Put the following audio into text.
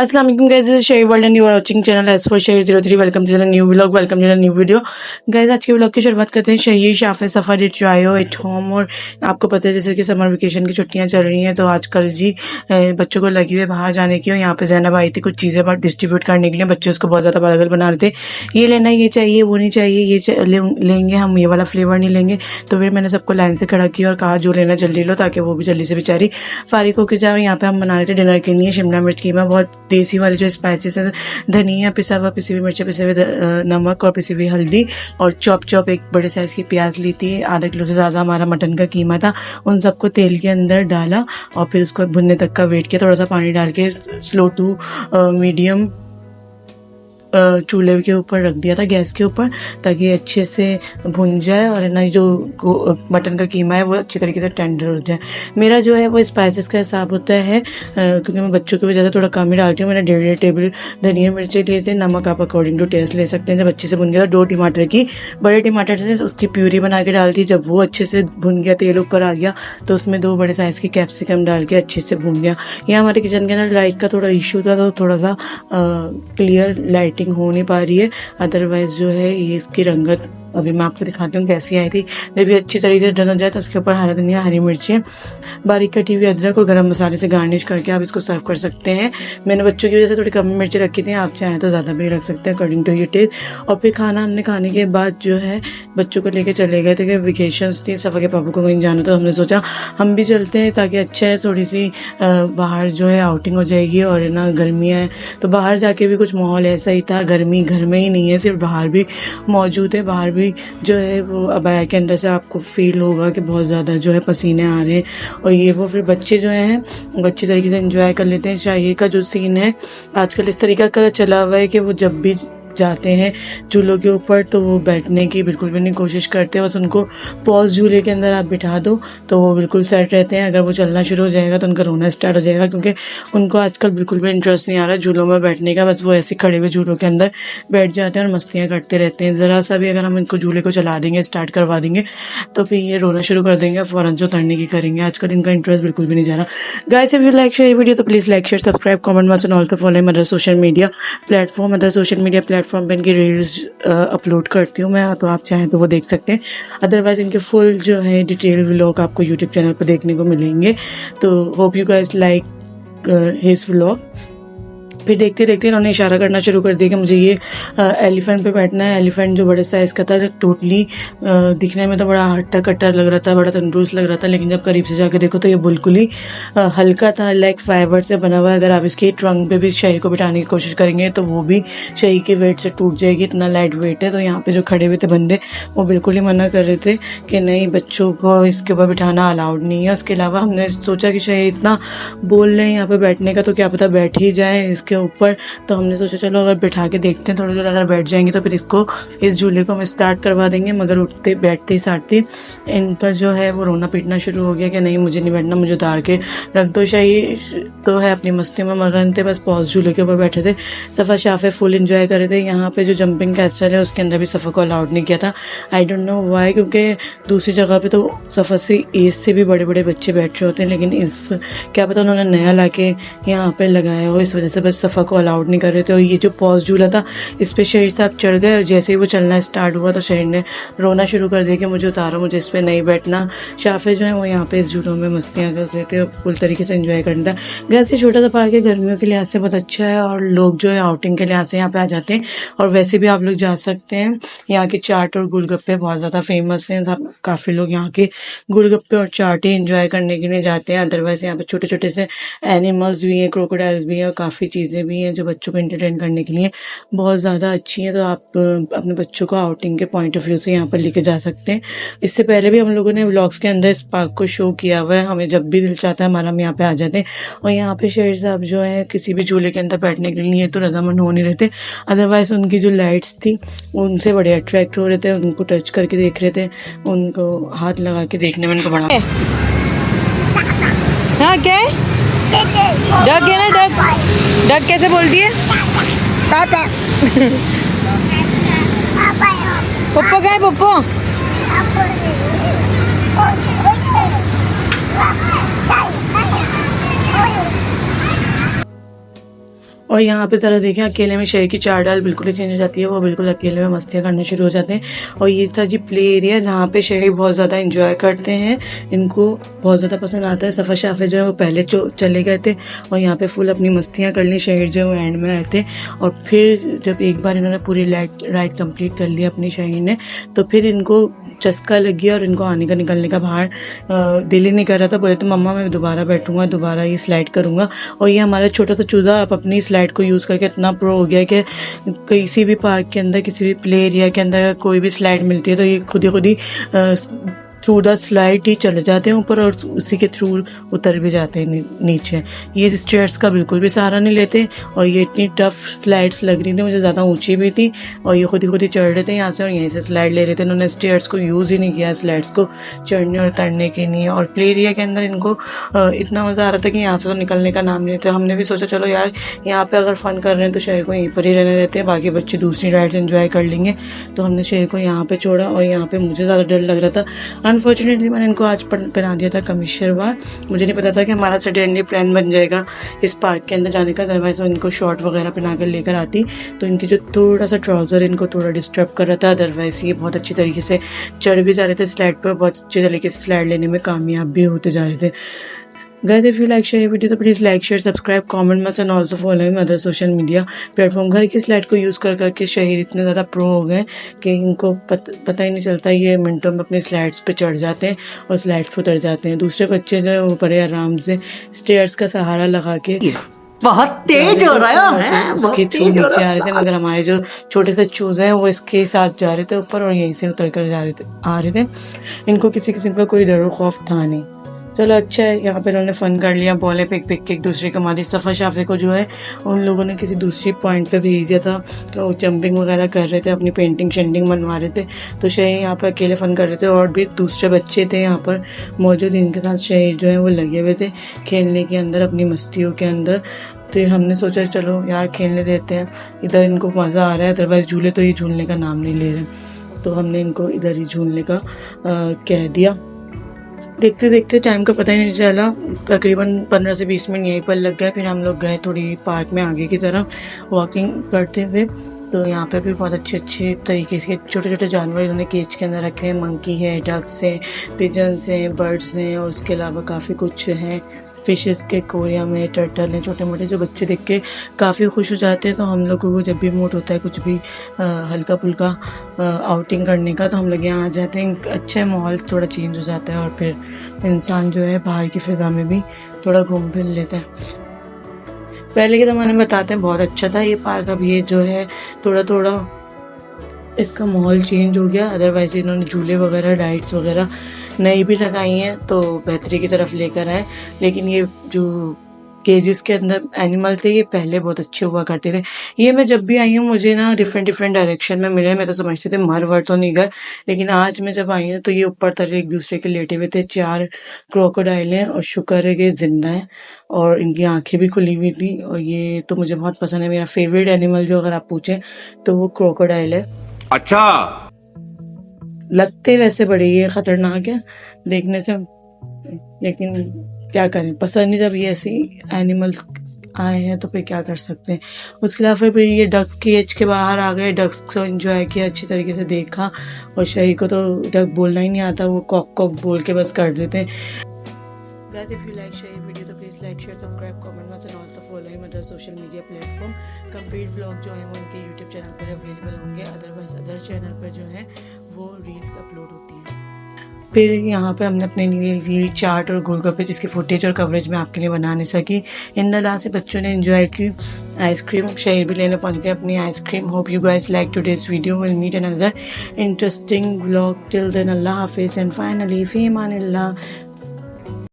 अस्सलाम वालेकुम guys, this is Sheri world and you are watching channel S for Sher 03। Welcome to the new vlog, welcome to the new video. Guys, आज के vlog की शुरुआत करते हैं शहीद शाफे सफ़ा डिड ट्रायो एट होम। और आपको पता है जैसे कि समर वेकेशन की छुट्टियां चल रही हैं, तो आजकल जी बच्चों को लगी हुई बाहर जाने की। और यहाँ पे ज़ैनब आई थी कुछ चीज़ें बाहर डिस्ट्रीब्यूट करने के लिए। बच्चे उसको बहुत ज़्यादा पागल बना रहे थे, ये लेना, ये चाहिए, वो नहीं चाहिए, ये लेंगे हम, ये वाला फ्लेवर नहीं लेंगे। तो फिर मैंने सबको लाइन से खड़ा किया और कहा जो लेना जल्दी लो, ताकि वो भी जल्दी से बेचारी फारिग होकर जाए। यहाँ पे हम बना रहे थे डिनर के लिए शिमला मिर्च कीमा, बहुत देसी वाले जो स्पाइसेस है, धनिया पिसा हुआ, पिसी हुई मिर्ची, पिसे हुए नमक और पिसी हुई हल्दी, और चॉप एक बड़े साइज की प्याज ली थी। आधा किलो से ज़्यादा हमारा मटन का कीमा था। उन सबको तेल के अंदर डाला और फिर उसको भुनने तक का वेट किया। थोड़ा सा पानी डाल के स्लो टू मीडियम चूल्हे के ऊपर रख दिया था, गैस के ऊपर, ताकि अच्छे से भुन जाए और ना जो मटन का कीमा है वो अच्छी तरीके से टेंडर हो जाए। मेरा जो है वो स्पाइसेस का हिसाब होता है, क्योंकि मैं बच्चों की वजह से थोड़ा कम ही डालती हूँ। मैंने 1.5 टेबल धनिया मिर्ची लिए थे। नमक आप अकॉर्डिंग टू टेस्ट ले सकते हैं। जब अच्छे से भुन गया, 2 टमाटर की बड़े टमाटर थे उसकी प्यूरी बना के डाल दी। जब वो अच्छे से भुन गया, तेल ऊपर आ गया, तो उसमें 2 बड़े साइज़ की कैप्सिकम डाल के अच्छे से भून गया। यहाँ हमारे किचन के अंदर लाइट का थोड़ा इशू था, तो थोड़ा सा क्लियर लाइटिंग हो नहीं पा रही है। अदरवाइज जो है ये इसकी रंगत अभी मैं आपको दिखाती हूँ कैसी आई थी। जब ये अच्छी तरीके से डन हो जाए तो उसके ऊपर हरा धनिया, हरी मिर्ची, बारीक कटी हुई अदरक और गरम मसाले से गार्निश करके आप इसको सर्व कर सकते हैं। मैंने बच्चों की वजह से थोड़ी कम मिर्ची रखी थी, आप चाहें तो ज़्यादा भी रख सकते हैं अकॉर्डिंग टू योर टेस्ट। और फिर खाना हमने खाने के बाद जो है बच्चों को लेके चले गए थे कि वेकेशंस थी, सफ़ा के पापा को कहीं जाना, तो हमने सोचा हम भी चलते हैं, ताकि अच्छा है थोड़ी सी बाहर जो है आउटिंग हो जाएगी। और ना गर्मियाँ हैं तो बाहर जाके भी कुछ माहौल ऐसा ही था, गर्मी घर में ही नहीं है, सिर्फ बाहर भी मौजूद है। बाहर भी जो है वो अबाया के अंदर से आपको फील होगा कि बहुत ज़्यादा जो है पसीने आ रहे हैं। और ये वो फिर बच्चे जो हैं वो अच्छी तरीके से एंजॉय कर लेते हैं। शाहिर का जो सीन है आजकल इस तरीका का चला हुआ है कि वो जब भी जाते हैं झूलों के ऊपर तो वो बैठने की बिल्कुल भी नहीं कोशिश करते। बस उनको पॉज झूले के अंदर आप बिठा दो तो वो बिल्कुल सेट रहते हैं। अगर वो चलना शुरू हो जाएगा तो उनका रोना स्टार्ट हो जाएगा, क्योंकि उनको आजकल बिल्कुल भी इंटरेस्ट नहीं आ रहा झूलों में बैठने का। बस वो ऐसे खड़े हुए झूलों के अंदर बैठ जाते हैं और मस्तियाँ करते रहते हैं। ज़रा सा भी अगर हम इनको झूले को चला देंगे, स्टार्ट करवा देंगे, तो फिर ये रोना शुरू कर देंगे, फ़ौरन से उतरने की करेंगे। आजकल इनका इंटरेस्ट बिल्कुल भी नहीं जा रहा। Guys, if you like share video तो please like share subscribe comment must and also follow other social media platform. Other social media platform पर इनकी रील्स अपलोड करती हूँ मैं, तो आप चाहें तो वो देख सकते हैं। अदरवाइज इनके फुल जो है डिटेल व्लॉग आपको यूट्यूब चैनल पर देखने को मिलेंगे। तो hope you guys like his vlog. फिर देखते देखते इन्होंने इशारा करना शुरू कर दिया कि मुझे ये एलिफेंट पे बैठना है। एलिफेंट जो बड़े साइज़ का था, टोटली दिखने में तो बड़ा हट्टा कट्टा लग रहा था, बड़ा तंदुरुस्त लग रहा था, लेकिन जब करीब से जाके देखो तो ये बिल्कुल ही हल्का था, लाइक फाइबर से बना हुआ है। अगर आप इसके ट्रंक पे भी शही को बिठाने की कोशिश करेंगे तो वो भी शही के वेट से टूट जाएगी, इतना लाइट वेट है। तो यहाँ पे जो खड़े हुए थे बंदे वो बिल्कुल ही मना कर रहे थे कि नहीं, बच्चों को इसके ऊपर बिठाना अलाउड नहीं है। उसके अलावा हमने सोचा कि शही इतना बोल रहे हैं यहाँ पे बैठने का, तो क्या पता बैठ ही जाए इसके ऊपर। तो हमने सोचा चलो अगर बिठा के देखते हैं, थोड़ी देर अगर बैठ जाएंगे तो फिर इसको इस झूले को हम स्टार्ट करवा देंगे। मगर उठते बैठते साथते इन पर जो है वो रोना पीटना शुरू हो गया कि नहीं, मुझे नहीं बैठना, मुझे उतार के रख दो। शाही तो है अपनी मस्ती में मगन थे, बस पॉज झूले के ऊपर बैठे थे। सफ़ा शाफे फुल एंजॉय कर रहे थे। यहाँ पे जो जंपिंग कैसल है उसके अंदर भी सफ़ा को अलाउड नहीं किया था। आई डोंट नो वाई, क्योंकि दूसरी जगह पे तो सफ़ा से एज से भी बड़े बड़े बच्चे बैठ रहे होते हैं, लेकिन इस क्या पता उन्होंने नया ला के यहाँ पर लगाया हो, इस वजह से बस सफ़ा को अलाउड नहीं कर रहे थे। और ये जो पॉज झूला था इस पर शहीर साहब चढ़ गए, और जैसे ही वो चलना स्टार्ट हुआ तो शहीर ने रोना शुरू कर दिया कि मुझे उतारो, मुझे इस पर नहीं बैठना। शाफे जो है वो यहाँ पे इस झूलों में मस्तियाँ कर रहे थे और फुल तरीके से एंजॉय करना था। घर से छोटा सा पार्क है, गर्मियों के लिहाज से बहुत अच्छा है, और लोग जो है आउटिंग के लिहाज से यहाँ पे आ जाते हैं। और वैसे भी आप लोग जा सकते हैं। यहाँ के चाट और गोलगप्पे बहुत ज़्यादा फेमस हैं, काफ़ी लोग यहाँ के गोलगप्पे और चाट ही इंजॉय करने के लिए जाते हैं। अदरवाइज यहाँ पे छोटे छोटे से एनिमल्स भी हैं, क्रोकोडाइल्स भी हैं, और काफ़ी चीज़ें भी हैं जो बच्चों को एंटरटेन करने के लिए बहुत ज़्यादा अच्छी है। तो आप अपने बच्चों को आउटिंग के पॉइंट ऑफ व्यू से यहाँ पर लेके जा सकते हैं। इससे पहले भी हम लोगों ने व्लॉग्स के अंदर इस पार्क को शो किया हुआ है। हमें जब भी दिल चाहता है हमारा हम यहाँ पे आ जाते हैं। और यहाँ पे शेर साहब जो है किसी भी झूले के अंदर बैठने के लिए तो रजामंद हो नहीं रहते। अदरवाइज उनकी जो लाइट्स थी उनसे बड़े अट्रैक्ट हो रहे थे, उनको टच करके देख रहे थे, उनको हाथ लगा के देखने में उनको बड़ा। हाँ क्या डक है ना, डक डक कैसे बोलती है? पापा पप्पा क्या है? पप्पा और यहाँ पे ज़रा देखें, अकेले में शहर की चाल ढाल बिल्कुल ही चेंज हो जाती है। वो बिल्कुल अकेले में मस्तियाँ करने शुरू हो जाते हैं। और ये था जी प्ले एरिया, जहाँ पे शहरी बहुत ज़्यादा इंजॉय करते हैं, इनको बहुत ज़्यादा पसंद आता है। सफ़ा शाफे जो है वो पहले चले गए थे और यहाँ पे फुल अपनी मस्तियाँ कर ली। शहर जो है वो एंड में आए थे। और फिर जब एक बार इन्होंने पूरी राइड कंप्लीट कर लिया अपनी शहर ने, तो फिर इनको चस्का लग गया और इनको आने का निकलने का बाहर दिल ही नहीं कर रहा था। बोले तो मम्मा मैं दोबारा बैठूंगा, दोबारा ये स्लाइड करूंगा। और ये हमारा छोटा सा चूजा अब अपनी स्लाइड को यूज़ करके इतना प्रो हो गया कि किसी भी पार्क के अंदर, किसी भी प्ले एरिया के अंदर कोई भी स्लाइड मिलती है तो ये खुद ही थ्रू द स्लाइड ही चले जाते हैं ऊपर और उसी के थ्रू उतर भी जाते हैं नीचे। ये स्टेयर्स का बिल्कुल भी सहारा नहीं लेते। और ये इतनी टफ स्लाइड्स लग रही थी मुझे, ज़्यादा ऊंची भी थी। और ये खुद ही चढ़ रहे थे यहाँ से और यहीं से स्लाइड ले रहे थे। इन्होंने स्टेयर्स को यूज़ ही नहीं किया स्लाइड्स को चढ़ने और उतरने के लिए। और प्ले एरिया के अंदर इनको इतना मज़ा आ रहा था कि यहाँ से तो निकलने का नाम नहीं था। हमने भी सोचा चलो यार यहाँ पर अगर फ़न कर रहे हैं तो शहर को यहीं पर ही रहने देते हैं, बाकी बच्चे दूसरी राइड्स एंजॉय कर लेंगे। तो हमने शहर को यहाँ पर छोड़ा और यहाँ पर मुझे ज़्यादा डर लग रहा था। अनफॉर्चुनेटली मैंने इनको आज पहना दिया था कमिश्नरवार। मुझे नहीं पता था कि हमारा सडनली प्लान बन जाएगा इस पार्क के अंदर जाने का, अदरवाइज मैं इनको शॉर्ट वगैरह पहना कर लेकर आती। तो इनकी जो थोड़ा सा ट्राउज़र इनको थोड़ा डिस्टर्ब कर रहा था, अदरवाइज ये बहुत अच्छी तरीके से चढ़ भी जा रहे थे स्लाइड पर, बहुत अच्छे तरीके से स्लाइड लेने में कामयाब भी होते जा रहे थे। Guys, if you like share video तो please like share subscribe comment much and also follow him other social media platform. घर की स्लाइड को यूज़ कर करके शहर इतने ज़्यादा प्रो हो गए कि इनको पता ही नहीं चलता, ये मिनटों में अपनी स्लाइड्स पे चढ़ जाते हैं और स्लाइड्स पर उतर जाते हैं। दूसरे बच्चे जो है वो बड़े आराम से स्टेयर्स का सहारा लगा के बहुत तेज हो रहा है, उसके थ्रू नीचे आ रहे थे, मगर हमारे जो छोटे से चूज़े हैं वो इसके साथ जा रहे थे ऊपर और यहीं से उतर कर आ रहे थे। इनको किसी किस्म का कोई डर खौफ था नहीं। चलो अच्छा है, यहाँ पे उन्होंने फ़न कर लिया, बॉलें पिक के एक दूसरे को मारी। सफ़ा शाफे को जो है उन लोगों ने किसी दूसरी पॉइंट पे भेज दिया था कि वो जंपिंग वगैरह कर रहे थे, अपनी पेंटिंग शेंटिंग बनवा रहे थे। तो शहर यहाँ पर अकेले फ़न कर रहे थे और भी दूसरे बच्चे थे यहाँ पर मौजूद, इनके साथ शहर जो है वो लगे हुए थे खेलने के अंदर, अपनी मस्तियों के अंदर। तो हमने सोचा चलो यार खेलने देते हैं, इधर इनको मज़ा आ रहा है, अदरवाइज़ झूले तो ये झूलने का नाम नहीं ले रहे। तो हमने इनको इधर ही झूलने का कह दिया। देखते देखते टाइम का पता ही नहीं चला, तकरीबन 15 से 20 मिनट यहीं पर लग गए। फिर हम लोग गए थोड़ी पार्क में आगे की तरफ वॉकिंग करते हुए। तो यहाँ पे भी बहुत अच्छे तरीके से छोटे छोटे जानवर इन्होंने केज के अंदर रखे हैं। मंकी है, डक्स हैं, पिजन्स हैं, बर्ड्स हैं और उसके अलावा काफ़ी कुछ हैं। फिशेस के कोरिया में टर्टल हैं छोटे मोटे, जो बच्चे देख के काफ़ी खुश हो जाते हैं। तो हम लोगों को जब भी मूड होता है कुछ भी हल्का फुल्का आउटिंग करने का, तो हम लोग यहाँ आ जाते हैं। अच्छा माहौल थोड़ा चेंज हो जाता है और फिर इंसान जो है बाहर की फ़िज़ा में भी थोड़ा घूम फिर लेता है। पहले के ज़माने में बताते हैं बहुत अच्छा था ये पार्क, अब ये जो है थोड़ा इसका माहौल चेंज हो गया। अदरवाइज़ इन्होंने झूले वगैरह राइड्स वगैरह नई भी लगाई हैं तो बेहतरी की तरफ लेकर आए। लेकिन ये जो केजेस के अंदर एनिमल थे ये पहले बहुत अच्छे हुआ करते थे। ये मैं जब भी आई हूँ मुझे ना डिफरेंट डायरेक्शन में मिले। मैं तो समझती थी मर वर तो नहीं गए, लेकिन आज मैं जब आई हूँ तो ये ऊपर तरह एक दूसरे के लेटे हुए थे। 4 क्रोकोडाइल हैं और शुक्र है कि जिंदा है और इनकी आंखें भी खुली हुई थी। और ये तो मुझे बहुत पसंद है, मेरा फेवरेट एनिमल जो अगर आप पूछें तो वो क्रोकोडाइल है। अच्छा, लगते वैसे बड़े ये खतरनाक है देखने से, लेकिन क्या करें, पसंद नहीं जब ये ऐसे एनिमल आए हैं तो फिर क्या कर सकते हैं। उसके अलावा फिर ये डक्स की एज के बाहर आ गए, डक्स को एंजॉय किया, अच्छी तरीके से देखा। और शहरी को तो डक बोलना ही नहीं आता, वो कॉक कॉक बोल के बस कर देते हैं। Guys, if you like share video तो please like share subscribe comment much and also follow him other social media platform. Complete vlog जो है वो उनके यूट्यूब चैनल पर अवेलेबल होंगे, अदरवाइज अदर चैनल पर जो है वो रील्स अपलोड होती हैं। फिर यहाँ पे हमने अपने लिए रील चाट और गोलगप्पे जिसकी फुटेज और कवरेज में आपके लिए बना नहीं सकी। इन दला से बच्चों ने एंजॉय की। आइसक्रीम शहर भी लेने पहुँच गए अपनी ice cream. Hope you guys like today's video, will meet another interesting vlog. Till then अल्लाह हाफिज़ एंड फाइनली फी अमानिल्लाह।